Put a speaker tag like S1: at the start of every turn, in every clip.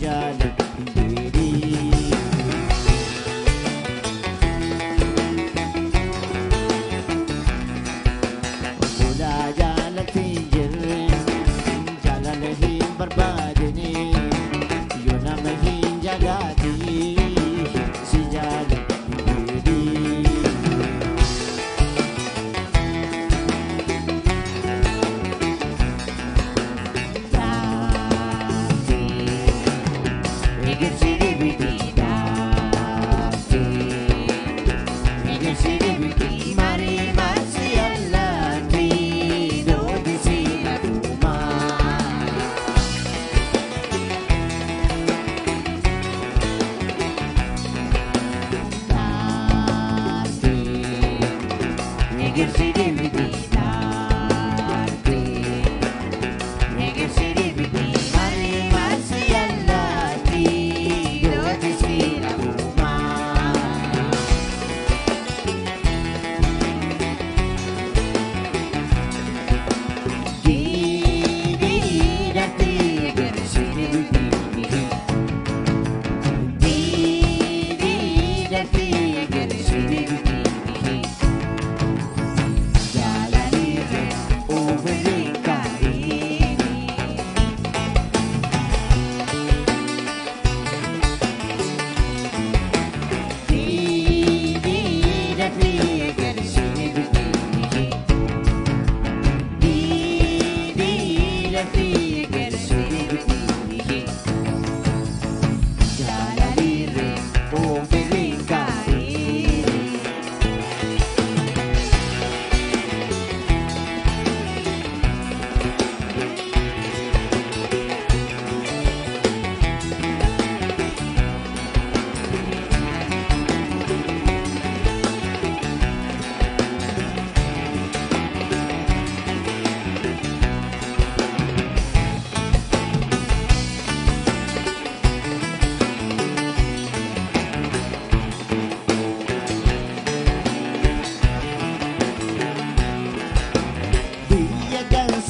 S1: jalan sendiri. Udah jalan pinggir, jalan hin berbadani, yun ang hin jagati, si jalan sendiri.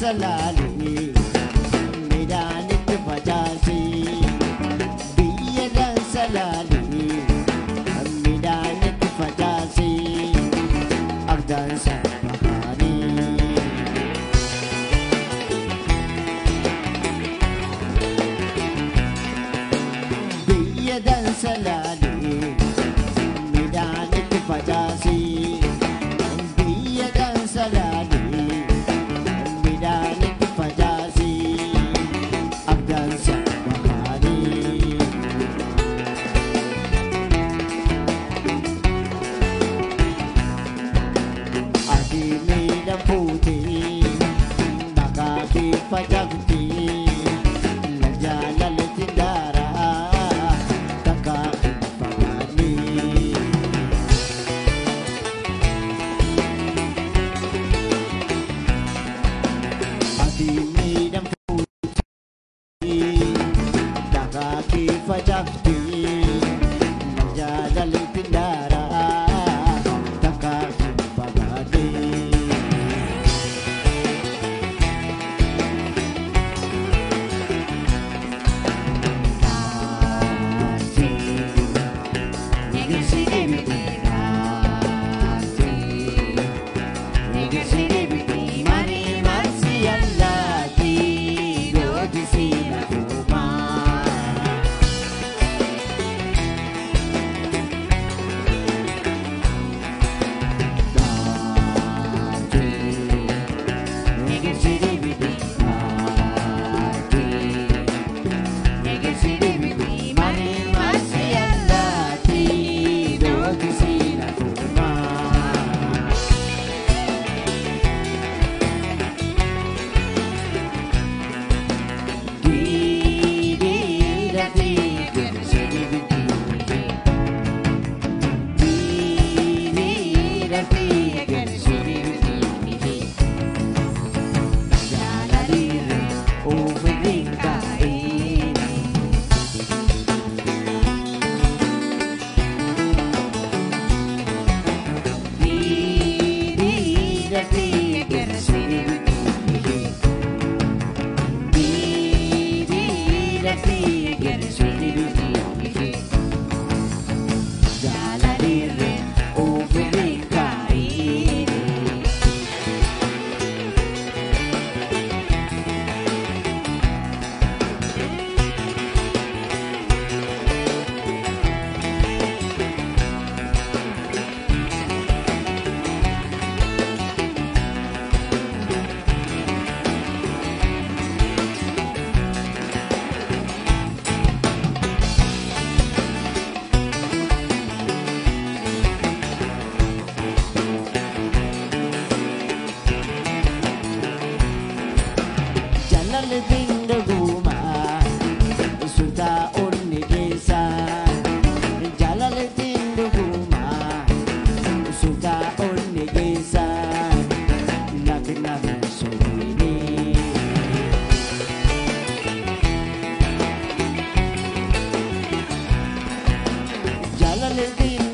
S1: Selalu medan itu fajasi, dia dan selalu medan itu fajasi, agdan sabahani. Dia dan selalu medan itu fajasi, dia dan selalu Pajagti Lajala Letindara Kakak Pagani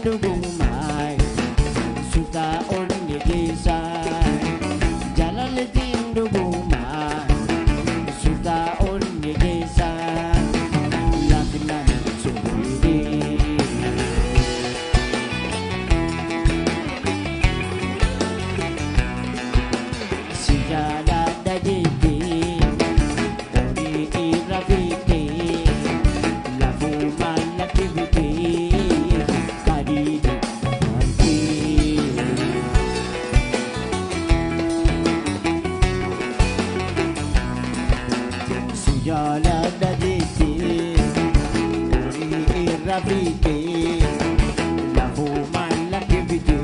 S1: dhugumai suta orni gesai jalalatin dhugumai suta orni gesai laknan subudi sijala dajiti ori irafiti lafu malakiviti kadidi anti sijala dajiti ori irafiti lafu malakiviti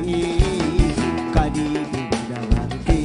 S1: kadidi anti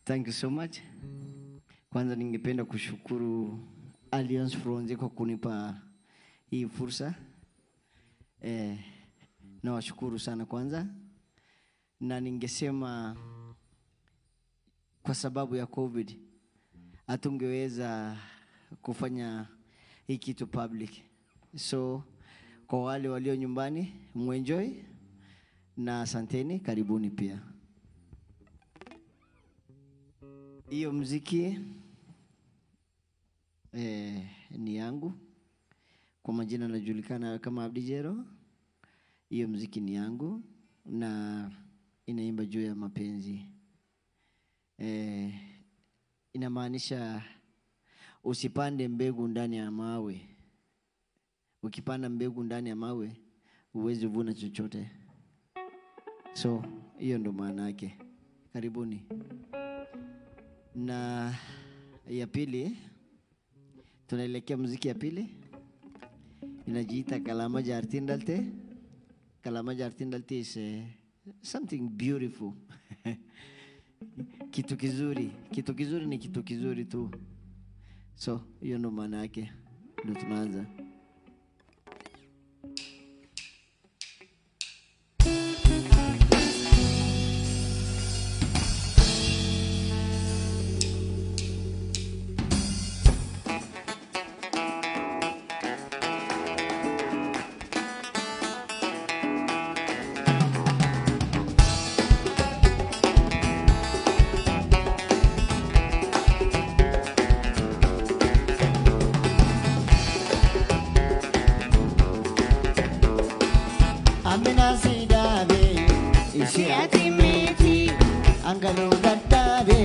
S1: Thank you so much. Kwanza ningependa kushukuru Alliance Francaise kwa kunipa hii fursa. Nawashukuru sana kwanza. Na ningesema kwa sababu ya COVID hatungeweza kufanya hii kitu public. So kwa wale walio nyumbani muenjoy na asanteni, karibuni pia. Hiyo muziki ni yangu. Kwa majina najulikana kama Abdi Jero. Hiyo muziki ni yangu na inaimba juu ya mapenzi. Inamaanisha usipande mbegu ndani ya mawe. Ukipanda mbegu ndani ya mawe huwezi vuna chochote. So hiyo ndo maana yake. Karibuni. Na ya pili, tunaelekea muziki ya pili. Inajiita Kalama Jartin Dalte. Kalama Jartin Dalte is something beautiful. Kitu kizuri. Kitu kizuri ni kitu kizuri tu. So hiyo ndo maana yake. Ndio tunaanza. Amina sidabe, isi atimiti, angalo gattabe,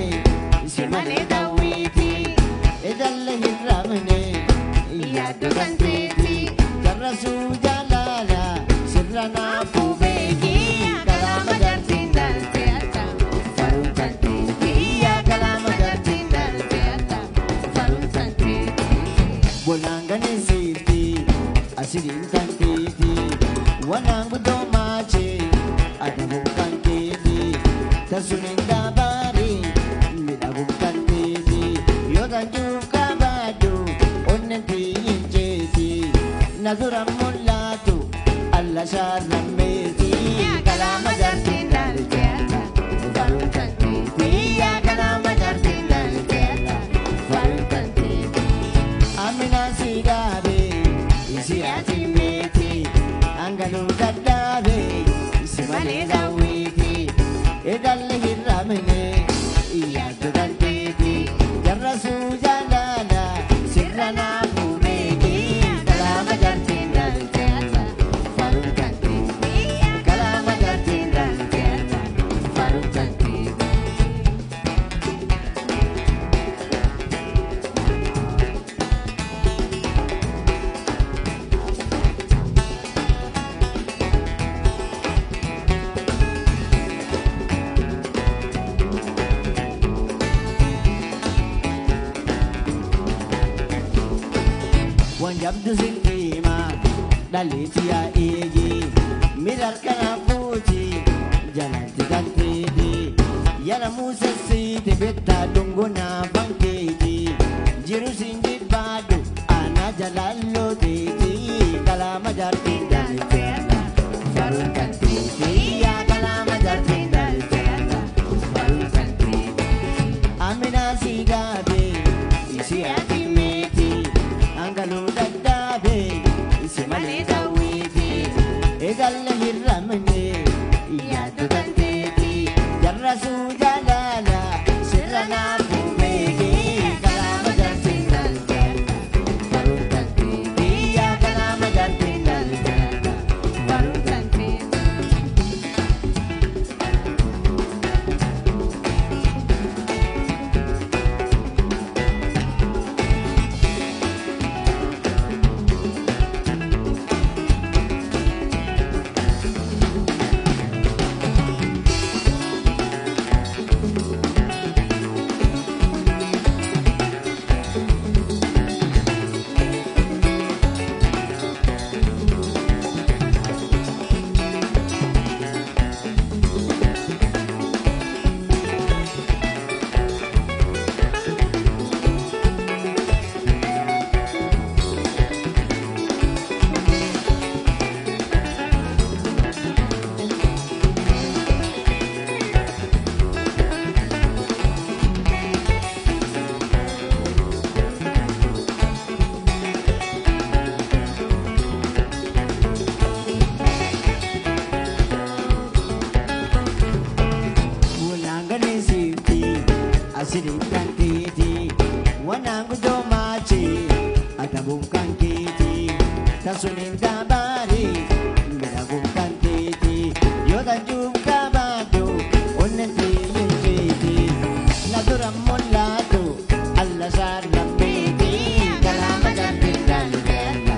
S1: isi mane dawiti, edalle hirramne, iyaddo kantiti, jarrasu jalala, sirrana fubeki, kalama jartin dalte atta, farun kantiti, ya kalama jartin dalte atta, farun kantiti, bolangane asirin kan titi wanang budo mace adabung kan titi tasunin dabari midabung kan titi yogan juka badu onnen tiyin jeti naduram mullatu alla sharram meti kalama jartin dal jeta farun kan titi ya kalama jartin dal jeta farun kan titi amina sigabe isi ati meti anganu daddabe isi male dawiti edalle hirramene iya tudan titi jarra sujalala sirrana bumegi kalama jartin dal jeta farun kan titi kalama jartin dal jeta farun kan titi Wanjab dusin ima dalitia igi mirar kana puji jalan tigan tridi yana musa si tebeta dunguna bangkeji jiru sinji badu ana jalallo titi kalama jartin dal jeta farun kan titi ya kalama jartin dal jeta farun kan titi amina sigabe isi ati meti anggalu daddabe isi male dawiti edalle hirramne iya tudan titi jarra sujalala sirrana bumegi kalama jartin dal jeta farun kan titi ya kalama jartin dal jeta farun kan titi asirin kan titi wanang gudo maci atabung kan titi tasunin dabari midabung kan titi yodan jumka badu onnen tiyin titi naduram mullatu alla sharram meti kalama jartin dal jeta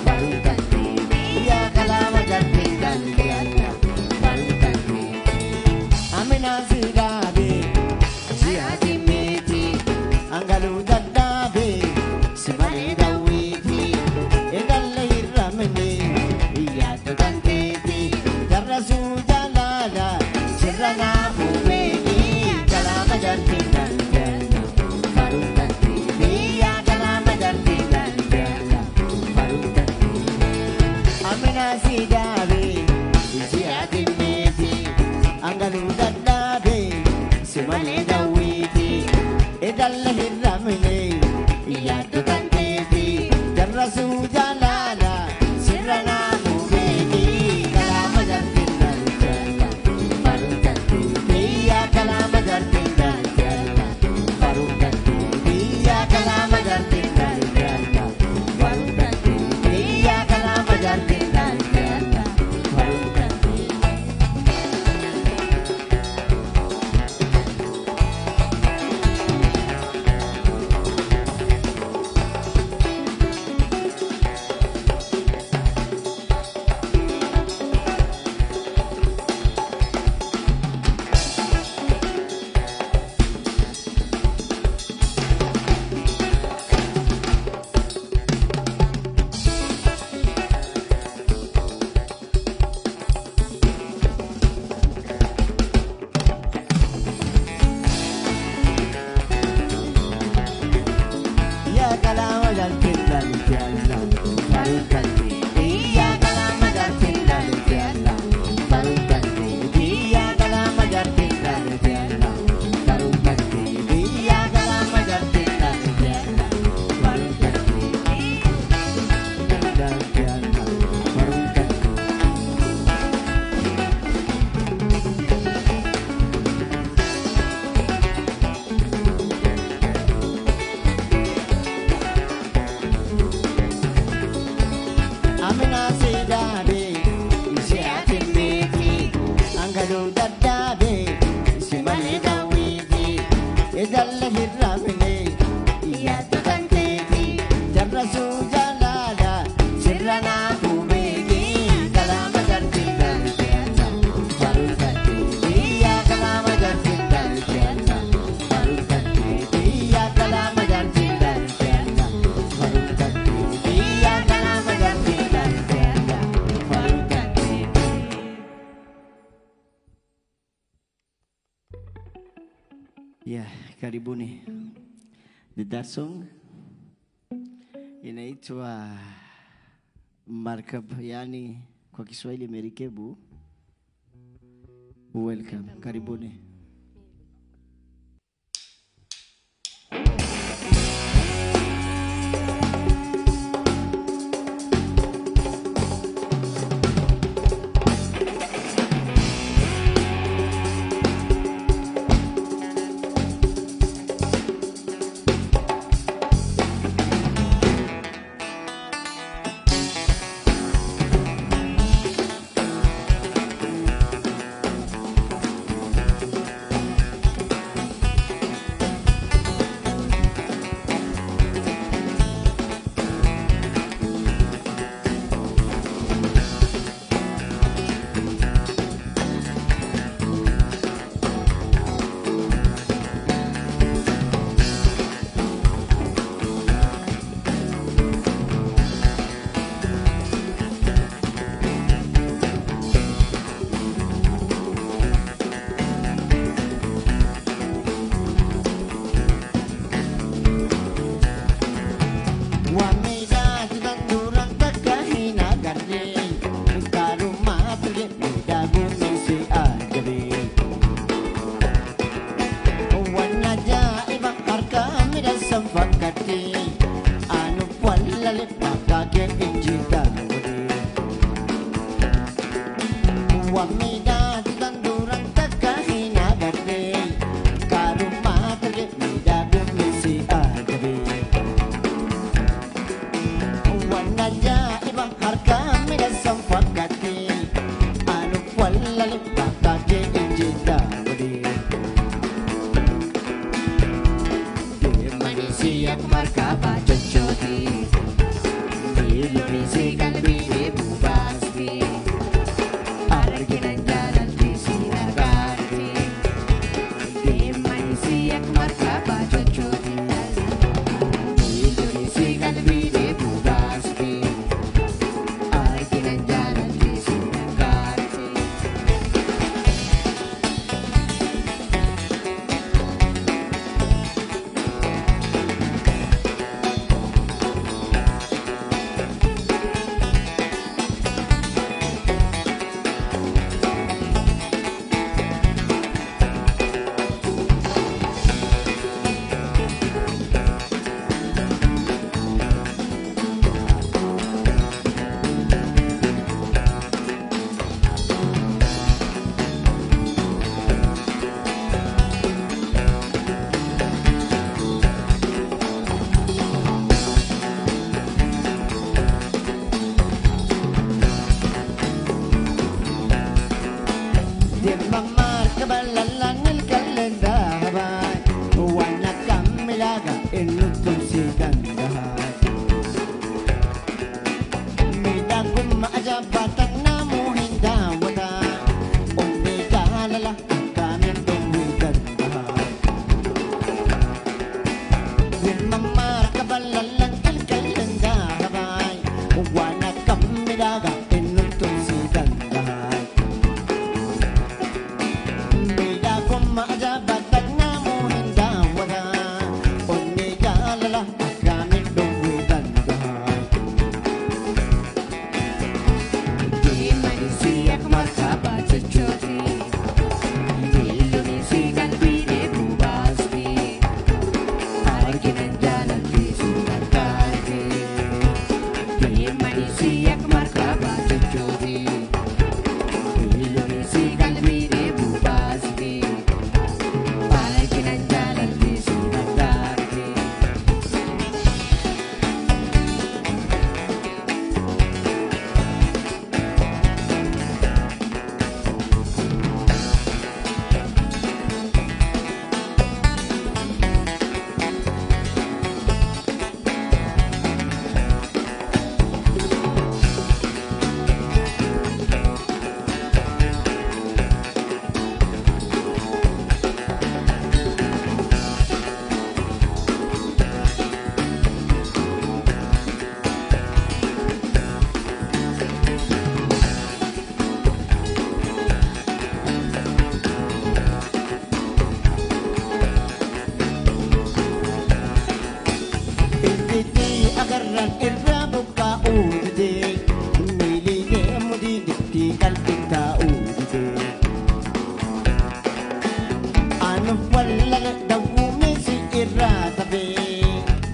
S1: farun kan titi ya kalama jartin dal jeta farun kan titi amina sigabe ati meti anggalu daddabe simale dawiti edalle hirramne iya tudan titi jarra sujalala sirrana bumegi kalama jartin dal jeta farun kan titi ya kalama jartin dal jeta farun kan titi amina sigabe isi ati meti anggalu daddabe simale dawiti edalle hirramne iya tudan titi jarra sujalala sirrana bumegi kalama jartin dal jeta farun kan titi ya kalama jartin dal jeta farun kan titi ya kalama jartin dal jeta farun kan titi ya kalama jartin dal jeta kalama jalti lalti Allah baru ganti dia kalama jalti lalti Allah baru ganti dia kalama jalti lalti Allah baru ganti dia kalama jalti lalti Allah baru ganti lalti Allah baru ganti. Amina sidabe isi atin beti anggalu daddabe isi mane dawiti idalla hirramine iya tukanteti jarra sujalala sirrana kubegi kalama jartillal jalla baru gatti iya kalama jartillal jalla baru gatti iya kalama jartillal jalla baru gatti iya kalama jartillal jalla baru gatti. Yeah, karibuni. That song inaitwa Markab, yani kwa Kiswahili merikebu. Welcome, karibuni. agarran irra buqqaa'uu didee miilee mudii didii qalbiin taa'uu didee anuuf wallala dawwuumisi irraa tabee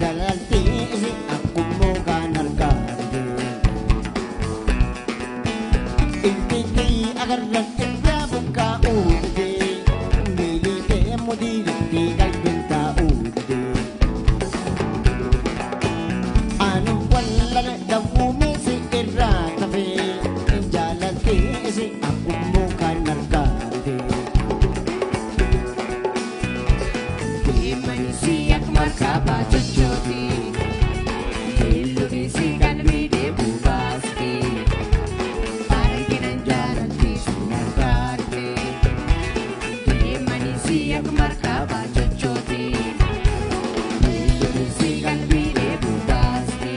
S1: dalaltii isi akkummoo kaan argaa didee intiitii agarran irra buqqaa'uu didee miilee mudii didii qalbiin taa'uu didee dawwuumisi irraa tabee jaalattii isi akkummoo kan argaate deemanii akka markabaa chochooti keelloonisi qalbii deebuu baaste arginan jaalattii sun argaate deemanii akka markabaa chochooti keelloonisi qalbii deebuu baaste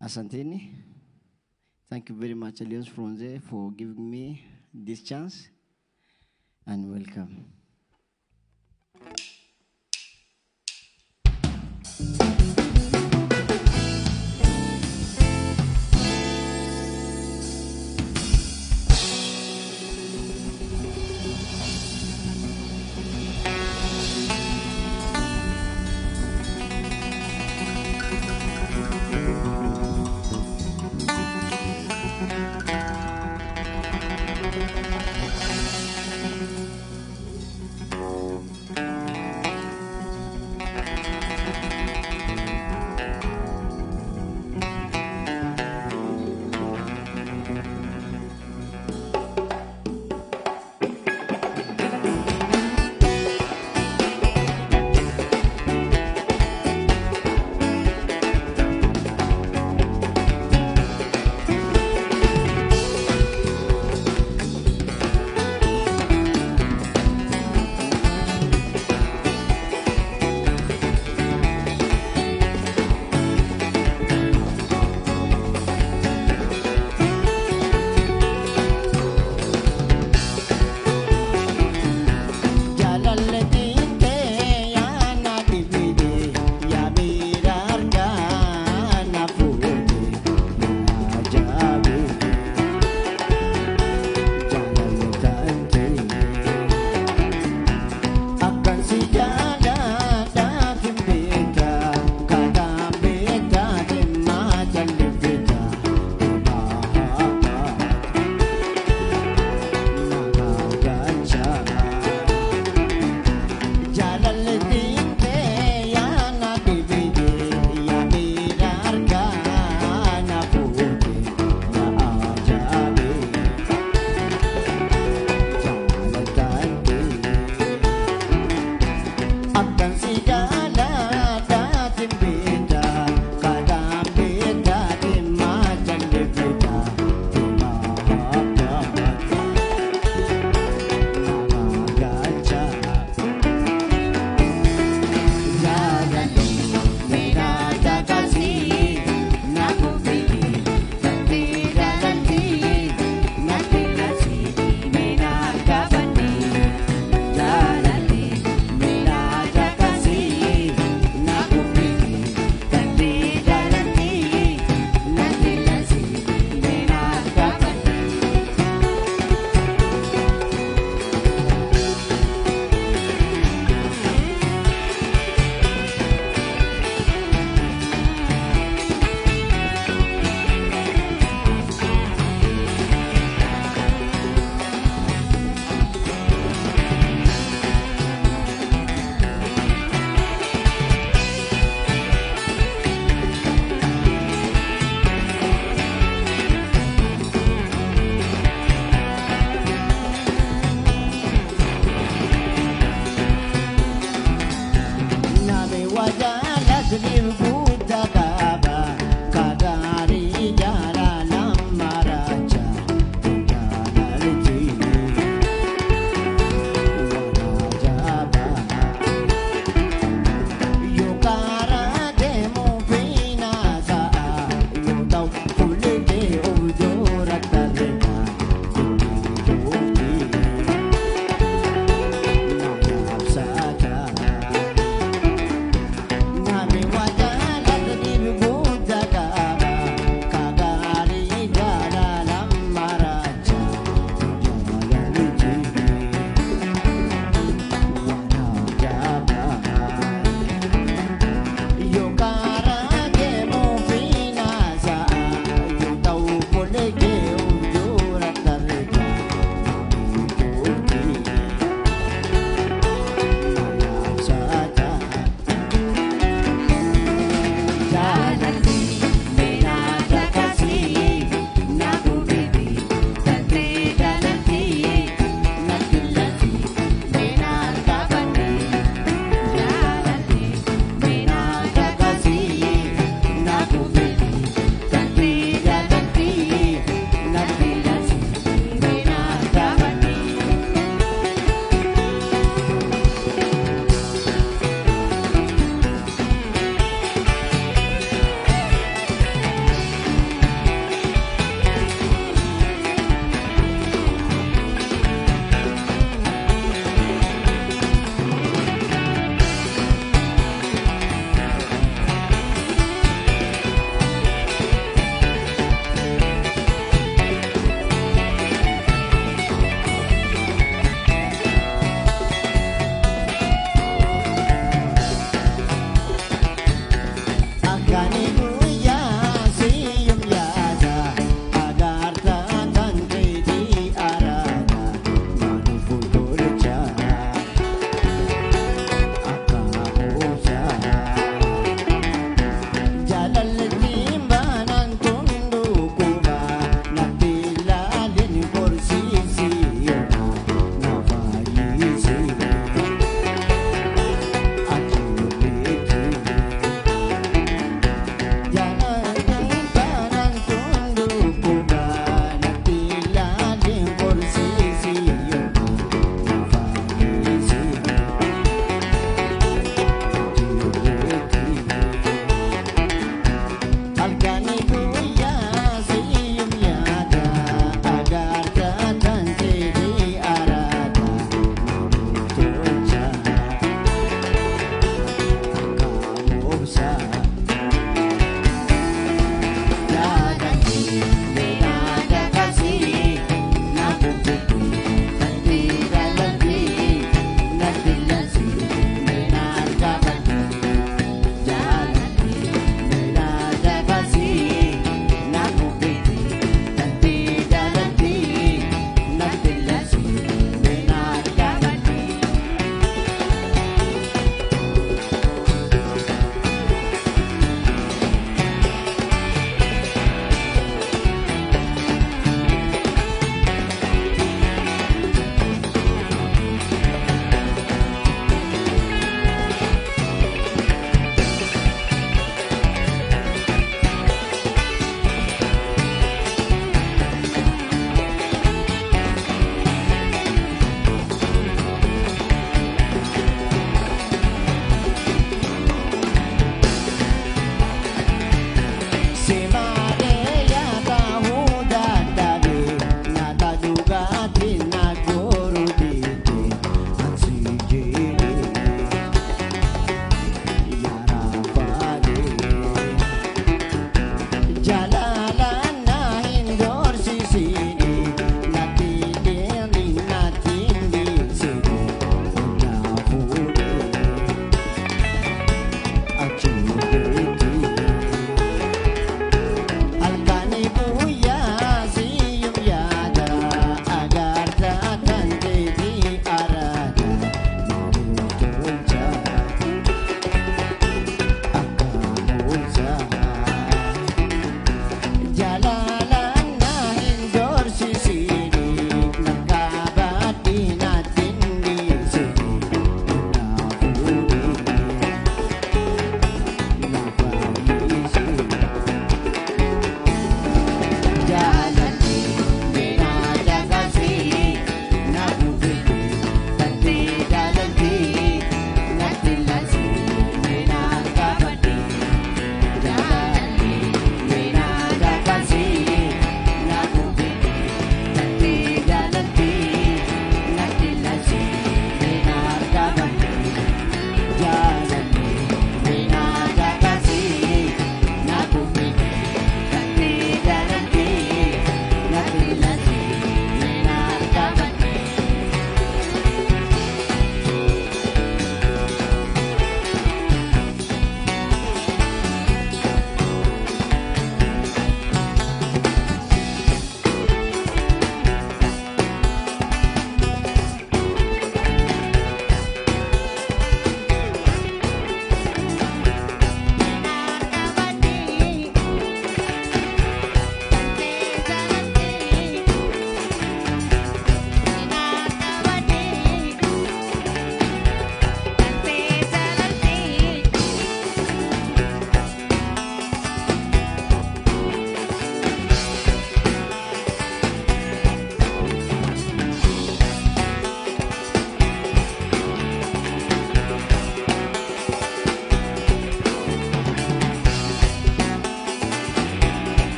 S1: Asanteni. Thank you very much, Elias Fronze, for giving me this chance, and welcome.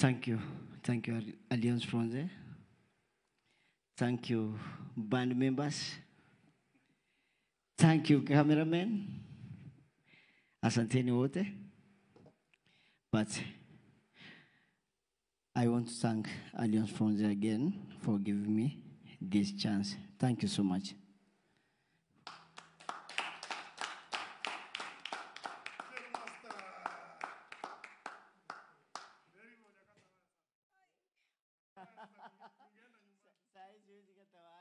S2: Thank you, Alliance Fronze. Thank you, band members. Thank you, cameraman. Asanteni wote. But I want to thank Alliance Fronze again for giving me this chance. Thank you so much. Saya juga ketawa.